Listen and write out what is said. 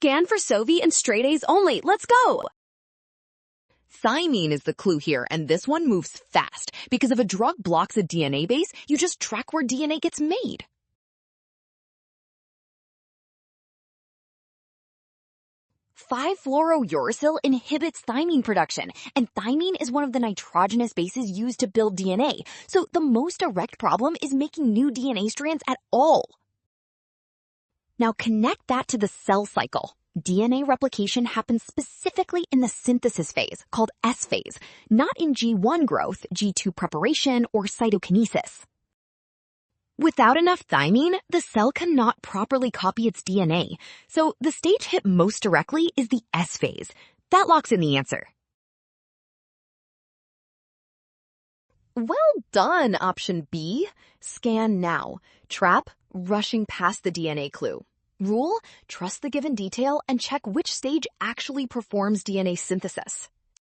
Scan for Sovi and straight A's only. Let's go! Thymine is the clue here, and this one moves fast. Because if a drug blocks a DNA base, you just track where DNA gets made. "5-fluorouracil inhibits thymine production, and thymine is one of the nitrogenous bases used to build DNA, so the most direct problem is making new DNA strands at all. Now connect that to the cell cycle. DNA replication happens specifically in the synthesis phase, called S phase, not in G1 growth, G2 preparation, or cytokinesis. Without enough thymine, the cell cannot properly copy its DNA, so the stage hit most directly is the S phase. That locks in the answer. Well done, option B. Scan now. Trap, rushing past the DNA clue. Rule, trust the given detail and check which stage actually performs DNA synthesis.